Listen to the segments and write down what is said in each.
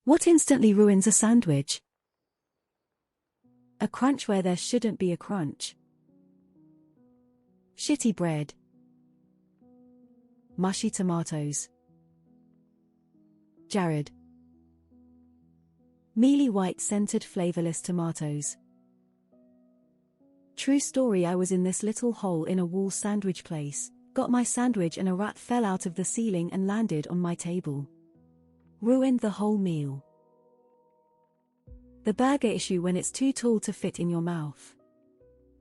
What instantly ruins a sandwich? A crunch where there shouldn't be a crunch. Shitty bread. Mushy tomatoes. Jared. Mealy white scented flavorless tomatoes. True story, I was in this little hole in a wall sandwich place, got my sandwich and a rat fell out of the ceiling and landed on my table. Ruined the whole meal. The burger issue when it's too tall to fit in your mouth.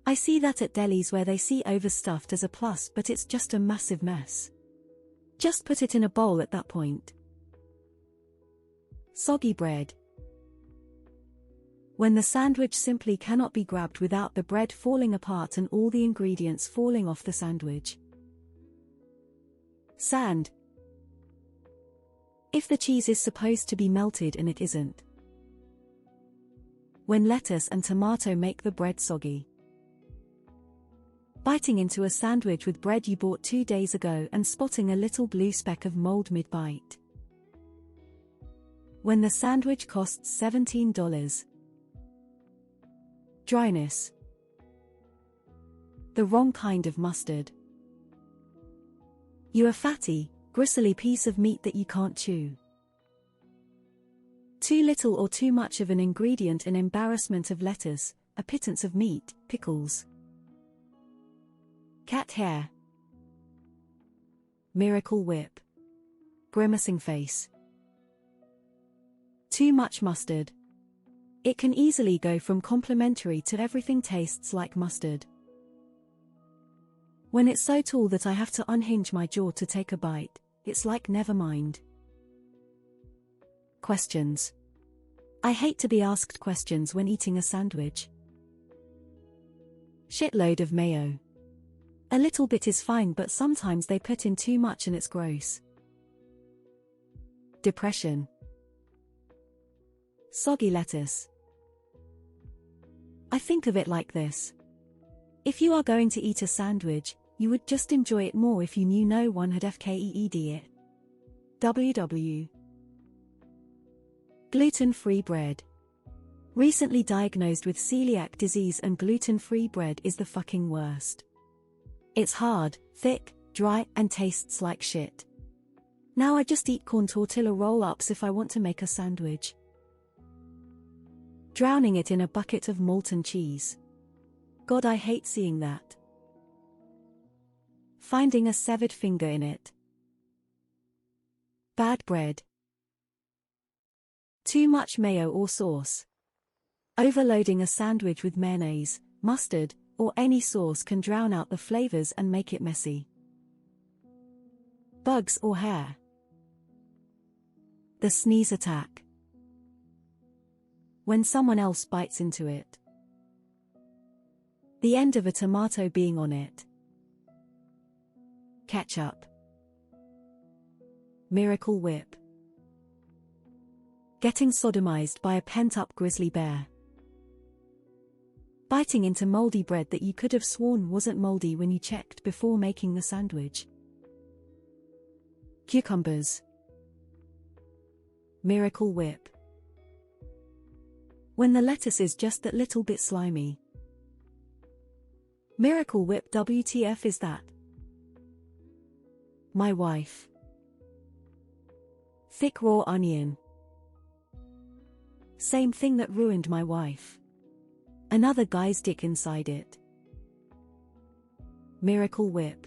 I see that at delis where they see overstuffed as a plus, but it's just a massive mess. Just put it in a bowl at that point. Soggy bread. When the sandwich simply cannot be grabbed without the bread falling apart and all the ingredients falling off the sandwich. Sand. If the cheese is supposed to be melted and it isn't. When lettuce and tomato make the bread soggy. Biting into a sandwich with bread you bought 2 days ago and spotting a little blue speck of mold mid-bite. When the sandwich costs $17. Dryness. The wrong kind of mustard. You a fatty, gristly piece of meat that you can't chew. Too little or too much of an ingredient, an embarrassment of lettuce, a pittance of meat, pickles. Cat hair. Miracle Whip. Grimacing face. Too much mustard. It can easily go from complimentary to everything tastes like mustard. When it's so tall that I have to unhinge my jaw to take a bite, it's like never mind. Questions. I hate to be asked questions when eating a sandwich. Shitload of mayo. A little bit is fine, but sometimes they put in too much and it's gross. Depression. Soggy lettuce. I think of it like this. If you are going to eat a sandwich, you would just enjoy it more if you knew no one had FKEED it. WW. Gluten-free bread. Recently diagnosed with celiac disease, and gluten-free bread is the fucking worst. It's hard, thick, dry, and tastes like shit. Now I just eat corn tortilla roll-ups if I want to make a sandwich. Drowning it in a bucket of molten cheese. God, I hate seeing that. Finding a severed finger in it. Bad bread. Too much mayo or sauce. Overloading a sandwich with mayonnaise, mustard, or any sauce can drown out the flavors and make it messy. Bugs or hair. The sneeze attack. When someone else bites into it. The end of a tomato being on it. Ketchup. Miracle Whip. Getting sodomized by a pent-up grizzly bear. Biting into moldy bread that you could have sworn wasn't moldy when you checked before making the sandwich. Cucumbers. Miracle Whip. When the lettuce is just that little bit slimy. Miracle Whip. WTF is that? My wife. Thick raw onion. Same thing that ruined my wife. Another guy's dick inside it. Miracle Whip.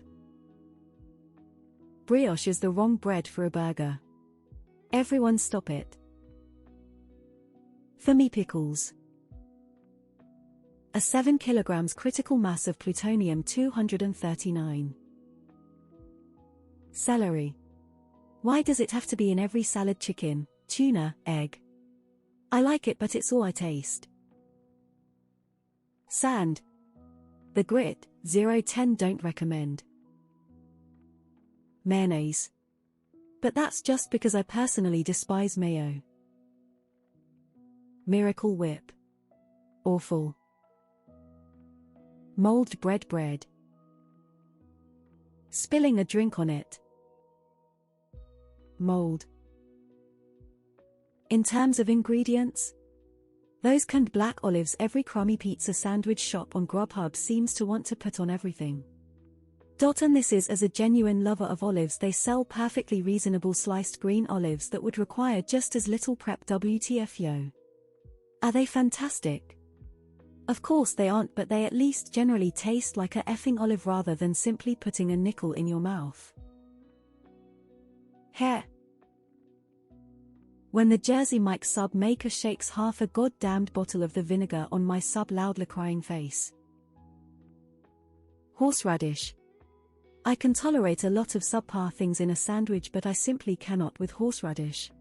Brioche is the wrong bread for a burger. Everyone stop it. For me, pickles. A 7 kilograms critical mass of plutonium-239. Celery. Why does it have to be in every salad? Chicken, tuna, egg. I like it, but it's all I taste. Sand. The grit, 0-10 don't recommend. Mayonnaise. But that's just because I personally despise mayo. Miracle Whip. Awful. Mold bread. Spilling a drink on it. Mold. In terms of ingredients, those canned black olives every crummy pizza sandwich shop on Grubhub seems to want to put on everything. And this is as a genuine lover of olives, they sell perfectly reasonable sliced green olives that would require just as little prep. WTF yo. Are they fantastic? Of course they aren't, but they at least generally taste like a effing olive rather than simply putting a nickel in your mouth. Hair. When the Jersey Mike sub maker shakes half a goddamned bottle of the vinegar on my sub loudly crying face. Horseradish. I can tolerate a lot of subpar things in a sandwich, but I simply cannot with horseradish.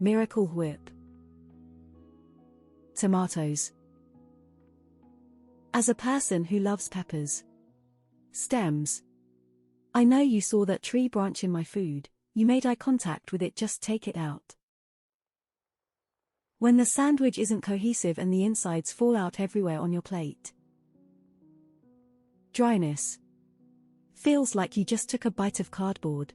Miracle Whip. Tomatoes. As a person who loves peppers, stems, I know you saw that tree branch in my food, you made eye contact with it, just take it out. When the sandwich isn't cohesive and the insides fall out everywhere on your plate. Dryness. Feels like you just took a bite of cardboard.